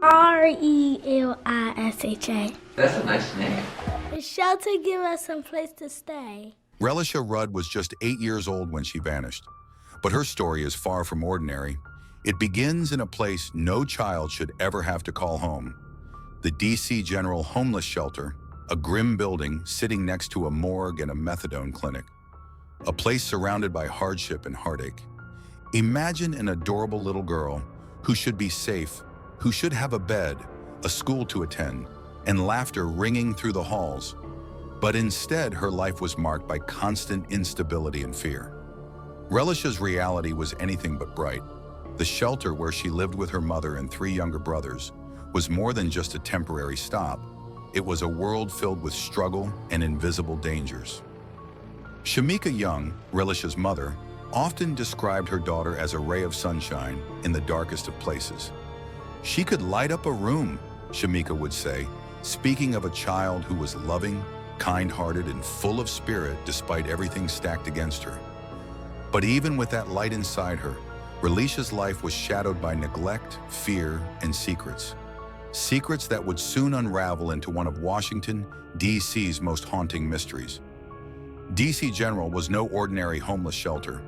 Relisha. That's a nice name. The shelter give us some place to stay. Relisha Rudd was just 8 years old when she vanished. But her story is far from ordinary. It begins in a place no child should ever have to call home. The DC General Homeless Shelter, a grim building sitting next to a morgue and a methadone clinic. A place surrounded by hardship and heartache. Imagine an adorable little girl who should be safe, who should have a bed, a school to attend, and laughter ringing through the halls. But instead, her life was marked by constant instability and fear. Relisha's reality was anything but bright. The shelter where she lived with her mother and 3 younger brothers was more than just a temporary stop. It was a world filled with struggle and invisible dangers. Shamika Young, Relisha's mother, often described her daughter as a ray of sunshine in the darkest of places. She could light up a room, Shamika would say, speaking of a child who was loving, kind-hearted, and full of spirit despite everything stacked against her. But even with that light inside her, Relisha's life was shadowed by neglect, fear, and secrets. Secrets that would soon unravel into one of Washington, D.C.'s most haunting mysteries. D.C. General was no ordinary homeless shelter.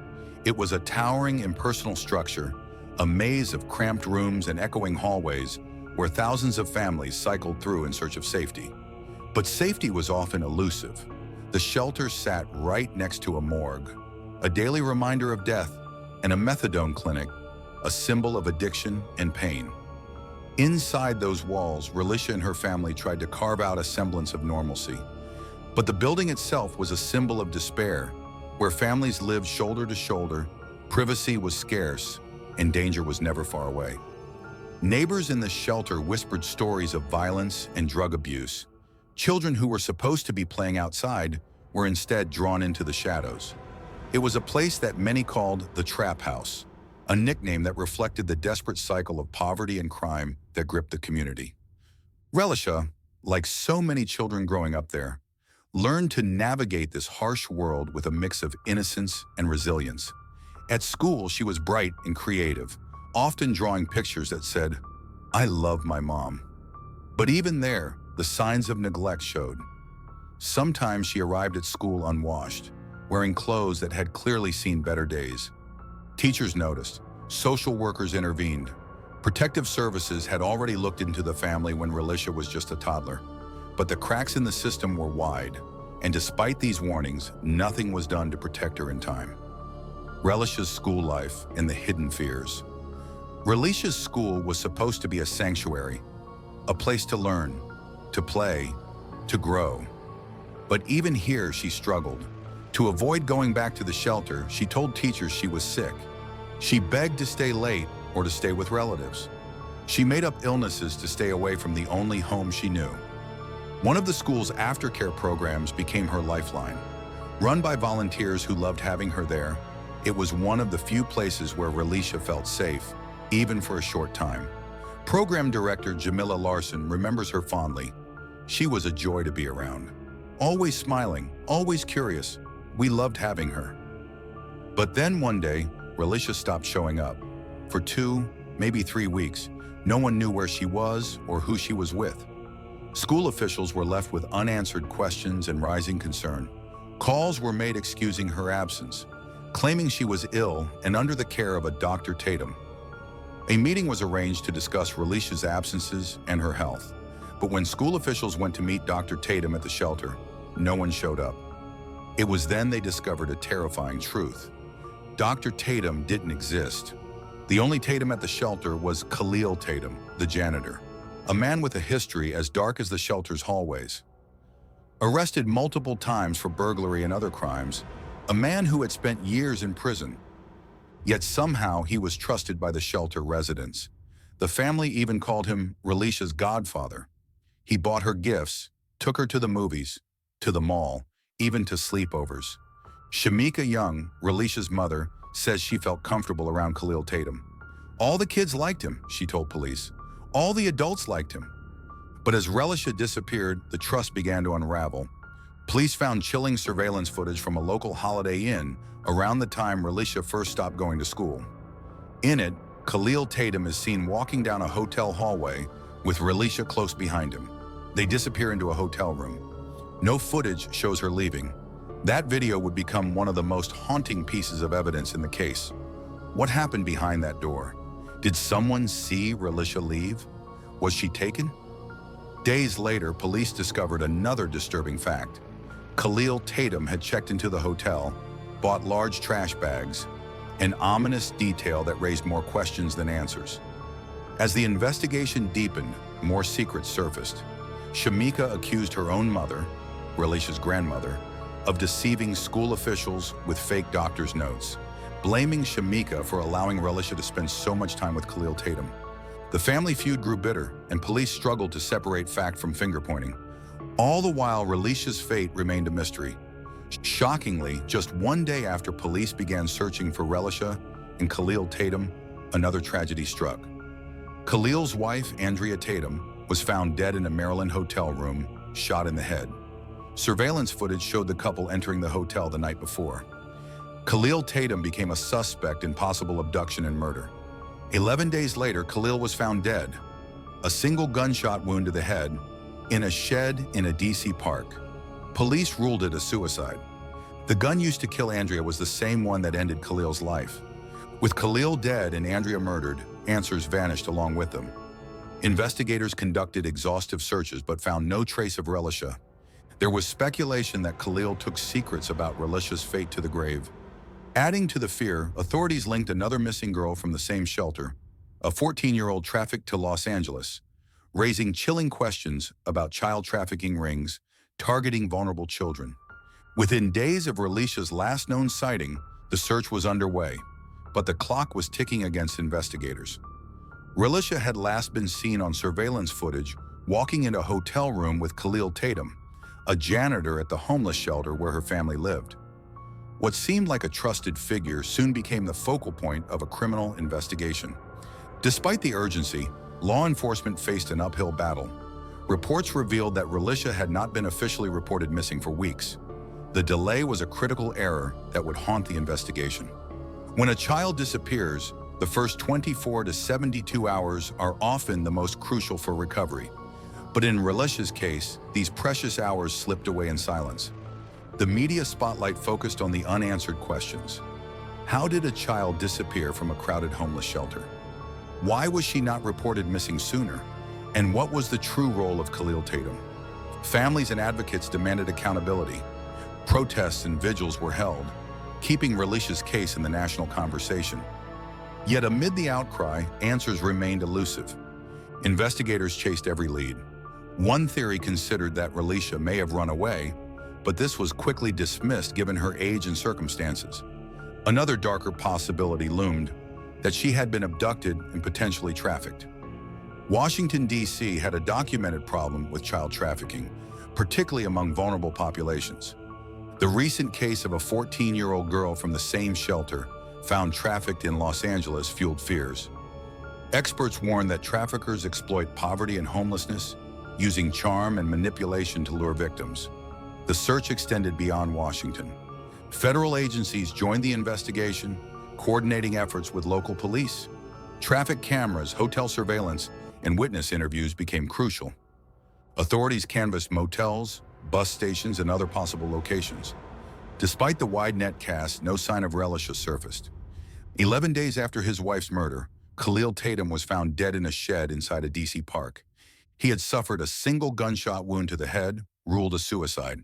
It was a towering, impersonal structure, a maze of cramped rooms and echoing hallways where thousands of families cycled through in search of safety. But safety was often elusive. The shelter sat right next to a morgue, a daily reminder of death, and a methadone clinic, a symbol of addiction and pain. Inside those walls, Relisha and her family tried to carve out a semblance of normalcy. But the building itself was a symbol of despair, where families lived shoulder to shoulder, privacy was scarce, and danger was never far away. Neighbors in the shelter whispered stories of violence and drug abuse. Children who were supposed to be playing outside were instead drawn into the shadows. It was a place that many called the Trap House, a nickname that reflected the desperate cycle of poverty and crime that gripped the community. Relisha, like so many children growing up there, learned to navigate this harsh world with a mix of innocence and resilience. At school, she was bright and creative, often drawing pictures that said, "I love my mom." But even there, the signs of neglect showed. Sometimes she arrived at school unwashed, wearing clothes that had clearly seen better days. Teachers noticed, social workers intervened. Protective services had already looked into the family when Relisha was just a toddler. But the cracks in the system were wide, and despite these warnings, nothing was done to protect her in time. Relisha's school life and the hidden fears. Relisha's school was supposed to be a sanctuary, a place to learn, to play, to grow. But even here, she struggled. To avoid going back to the shelter, she told teachers she was sick. She begged to stay late or to stay with relatives. She made up illnesses to stay away from the only home she knew. One of the school's aftercare programs became her lifeline. Run by volunteers who loved having her there, it was one of the few places where Relisha felt safe, even for a short time. Program director Jamila Larson remembers her fondly. She was a joy to be around. Always smiling, always curious. We loved having her. But then one day, Relisha stopped showing up. For 2, maybe 3 weeks, no one knew where she was or who she was with. School officials were left with unanswered questions and rising concern. Calls were made excusing her absence, claiming she was ill and under the care of a Dr. Tatum. A meeting was arranged to discuss Relisha's absences and her health. But when school officials went to meet Dr. Tatum at the shelter, no one showed up. It was then they discovered a terrifying truth. Dr. Tatum didn't exist. The only Tatum at the shelter was Khalil Tatum, the janitor, a man with a history as dark as the shelter's hallways. Arrested multiple times for burglary and other crimes, a man who had spent years in prison. Yet somehow he was trusted by the shelter residents. The family even called him Relisha's godfather. He bought her gifts, took her to the movies, to the mall, even to sleepovers. Shamika Young, Relisha's mother, says she felt comfortable around Khalil Tatum. All the kids liked him, she told police. All the adults liked him. But as Relisha disappeared, the trust began to unravel. Police found chilling surveillance footage from a local Holiday Inn around the time Relisha first stopped going to school. In it, Khalil Tatum is seen walking down a hotel hallway with Relisha close behind him. They disappear into a hotel room. No footage shows her leaving. That video would become one of the most haunting pieces of evidence in the case. What happened behind that door? Did someone see Relisha leave? Was she taken? Days later, police discovered another disturbing fact. Khalil Tatum had checked into the hotel, bought large trash bags, an ominous detail that raised more questions than answers. As the investigation deepened, more secrets surfaced. Shamika accused her own mother, Relisha's grandmother, of deceiving school officials with fake doctor's notes, blaming Shamika for allowing Relisha to spend so much time with Khalil Tatum. The family feud grew bitter, and police struggled to separate fact from finger-pointing. All the while, Relisha's fate remained a mystery. Shockingly, just one day after police began searching for Relisha and Khalil Tatum, another tragedy struck. Khalil's wife, Andrea Tatum, was found dead in a Maryland hotel room, shot in the head. Surveillance footage showed the couple entering the hotel the night before. Khalil Tatum became a suspect in possible abduction and murder. 11 days later, Khalil was found dead, a single gunshot wound to the head, in a shed in a DC park. Police ruled it a suicide. The gun used to kill Andrea was the same one that ended Khalil's life. With Khalil dead and Andrea murdered, answers vanished along with them. Investigators conducted exhaustive searches but found no trace of Relisha. There was speculation that Khalil took secrets about Relisha's fate to the grave. Adding to the fear, authorities linked another missing girl from the same shelter, a 14-year-old trafficked to Los Angeles, raising chilling questions about child trafficking rings targeting vulnerable children. Within days of Relisha's last known sighting, the search was underway, but the clock was ticking against investigators. Relisha had last been seen on surveillance footage walking into a hotel room with Khalil Tatum, a janitor at the homeless shelter where her family lived. What seemed like a trusted figure soon became the focal point of a criminal investigation. Despite the urgency, law enforcement faced an uphill battle. Reports revealed that Relisha had not been officially reported missing for weeks. The delay was a critical error that would haunt the investigation. When a child disappears, the first 24 to 72 hours are often the most crucial for recovery. But in Relisha's case, these precious hours slipped away in silence. The media spotlight focused on the unanswered questions. How did a child disappear from a crowded homeless shelter? Why was she not reported missing sooner? And what was the true role of Khalil Tatum? Families and advocates demanded accountability. Protests and vigils were held, keeping Relisha's case in the national conversation. Yet amid the outcry, answers remained elusive. Investigators chased every lead. One theory considered that Relisha may have run away, but this was quickly dismissed given her age and circumstances. Another darker possibility loomed, that she had been abducted and potentially trafficked. Washington, D.C. had a documented problem with child trafficking, particularly among vulnerable populations. The recent case of a 14-year-old girl from the same shelter found trafficked in Los Angeles fueled fears. Experts warned that traffickers exploit poverty and homelessness, using charm and manipulation to lure victims. The search extended beyond Washington. Federal agencies joined the investigation, coordinating efforts with local police. Traffic cameras, hotel surveillance, and witness interviews became crucial. Authorities canvassed motels, bus stations, and other possible locations. Despite the wide net cast, no sign of Relisha surfaced. 11 days after his wife's murder, Khalil Tatum was found dead in a shed inside a DC park. He had suffered a single gunshot wound to the head, ruled a suicide.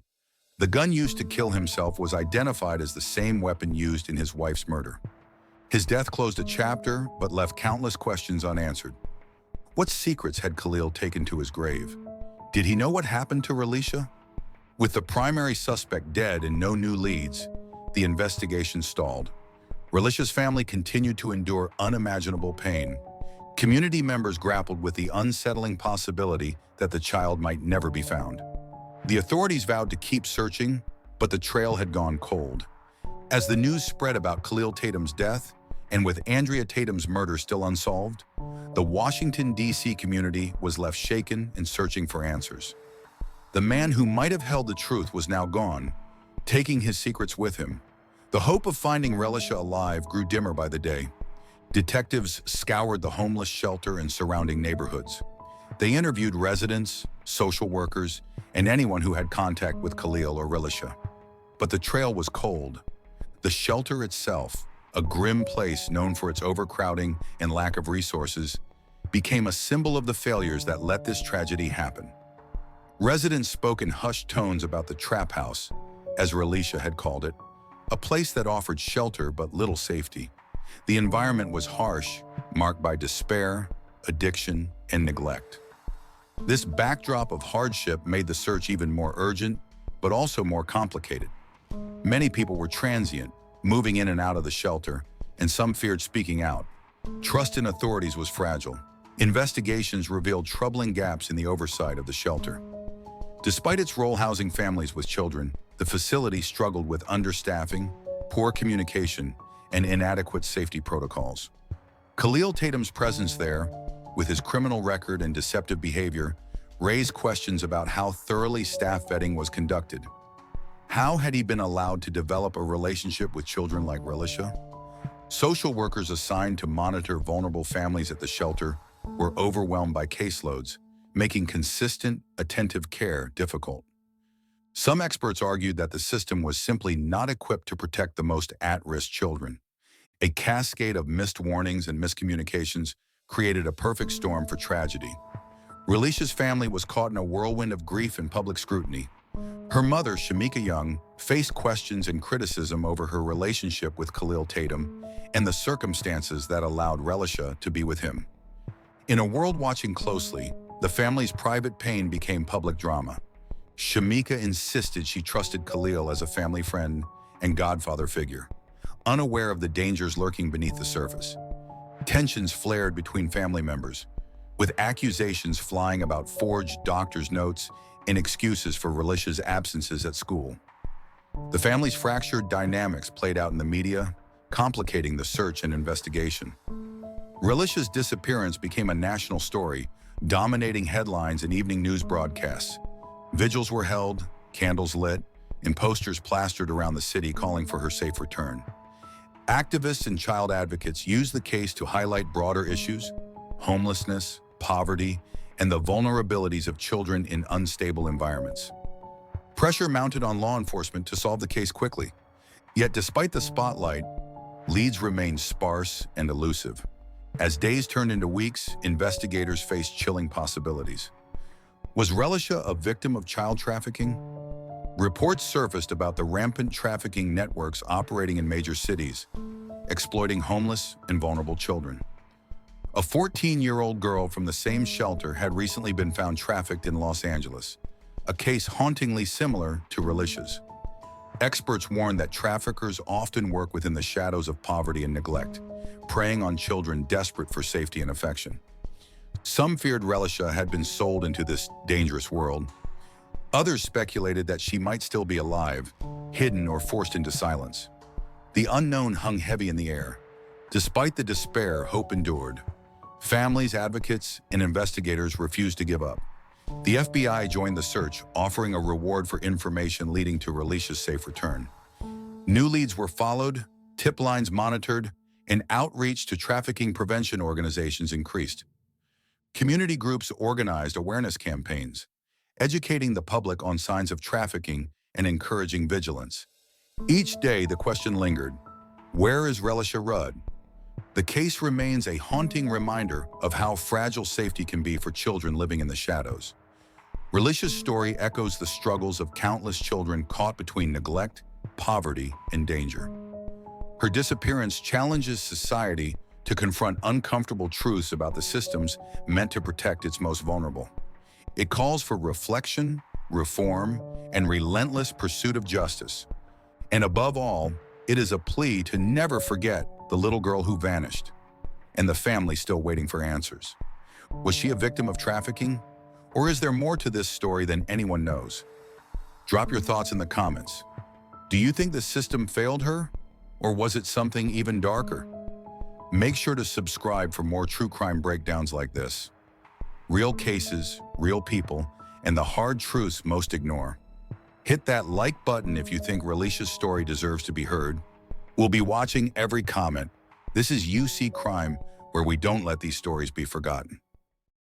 The gun used to kill himself was identified as the same weapon used in his wife's murder. His death closed a chapter, but left countless questions unanswered. What secrets had Khalil taken to his grave? Did he know what happened to Relisha? With the primary suspect dead and no new leads, the investigation stalled. Relisha's family continued to endure unimaginable pain. Community members grappled with the unsettling possibility that the child might never be found. The authorities vowed to keep searching, but the trail had gone cold. As the news spread about Khalil Tatum's death, and with Andrea Tatum's murder still unsolved, the Washington, D.C. community was left shaken and searching for answers. The man who might have held the truth was now gone, taking his secrets with him. The hope of finding Relisha alive grew dimmer by the day. Detectives scoured the homeless shelter and surrounding neighborhoods. They interviewed residents, social workers, and anyone who had contact with Khalil or Relisha. But the trail was cold. The shelter itself, a grim place known for its overcrowding and lack of resources, became a symbol of the failures that let this tragedy happen. Residents spoke in hushed tones about the trap house, as Relisha had called it, a place that offered shelter but little safety. The environment was harsh, marked by despair, addiction, and neglect. This backdrop of hardship made the search even more urgent, but also more complicated. Many people were transient, moving in and out of the shelter, and some feared speaking out. Trust in authorities was fragile. Investigations revealed troubling gaps in the oversight of the shelter. Despite its role housing families with children, the facility struggled with understaffing, poor communication, and inadequate safety protocols. Khalil Tatum's presence there, with his criminal record and deceptive behavior, raised questions about how thoroughly staff vetting was conducted. How had he been allowed to develop a relationship with children like Relisha? Social workers assigned to monitor vulnerable families at the shelter were overwhelmed by caseloads, making consistent, attentive care difficult. Some experts argued that the system was simply not equipped to protect the most at-risk children. A cascade of missed warnings and miscommunications created a perfect storm for tragedy. Relisha's family was caught in a whirlwind of grief and public scrutiny. Her mother, Shamika Young, faced questions and criticism over her relationship with Khalil Tatum and the circumstances that allowed Relisha to be with him. In a world watching closely, the family's private pain became public drama. Shamika insisted she trusted Khalil as a family friend and godfather figure, unaware of the dangers lurking beneath the surface. Tensions flared between family members, with accusations flying about forged doctor's notes and excuses for Relisha's absences at school. The family's fractured dynamics played out in the media, complicating the search and investigation. Relisha's disappearance became a national story, dominating headlines and evening news broadcasts. Vigils were held, candles lit, and posters plastered around the city calling for her safe return. Activists and child advocates used the case to highlight broader issues: homelessness, poverty, and the vulnerabilities of children in unstable environments. Pressure mounted on law enforcement to solve the case quickly. Yet despite the spotlight, leads remained sparse and elusive. As days turned into weeks, investigators faced chilling possibilities. Was Relisha a victim of child trafficking? Reports surfaced about the rampant trafficking networks operating in major cities, exploiting homeless and vulnerable children. A 14-year-old girl from the same shelter had recently been found trafficked in Los Angeles, a case hauntingly similar to Relisha's. Experts warned that traffickers often work within the shadows of poverty and neglect, preying on children desperate for safety and affection. Some feared Relisha had been sold into this dangerous world. Others speculated that she might still be alive, hidden or forced into silence. The unknown hung heavy in the air. Despite the despair, hope endured. Families, advocates, and investigators refused to give up. The FBI joined the search, offering a reward for information leading to Relisha's safe return. New leads were followed, tip lines monitored, and outreach to trafficking prevention organizations increased. Community groups organized awareness campaigns, educating the public on signs of trafficking and encouraging vigilance. Each day, the question lingered: where is Relisha Rudd? The case remains a haunting reminder of how fragile safety can be for children living in the shadows. Relisha's story echoes the struggles of countless children caught between neglect, poverty, and danger. Her disappearance challenges society to confront uncomfortable truths about the systems meant to protect its most vulnerable. It calls for reflection, reform, and relentless pursuit of justice. And above all, it is a plea to never forget the little girl who vanished, and the family still waiting for answers. Was she a victim of trafficking? Or is there more to this story than anyone knows? Drop your thoughts in the comments. Do you think the system failed her? Or was it something even darker? Make sure to subscribe for more true crime breakdowns like this. Real cases, real people, and the hard truths most ignore. Hit that like button if you think Relisha's story deserves to be heard. We'll be watching every comment, This is UC Crime, where we don't let these stories be forgotten.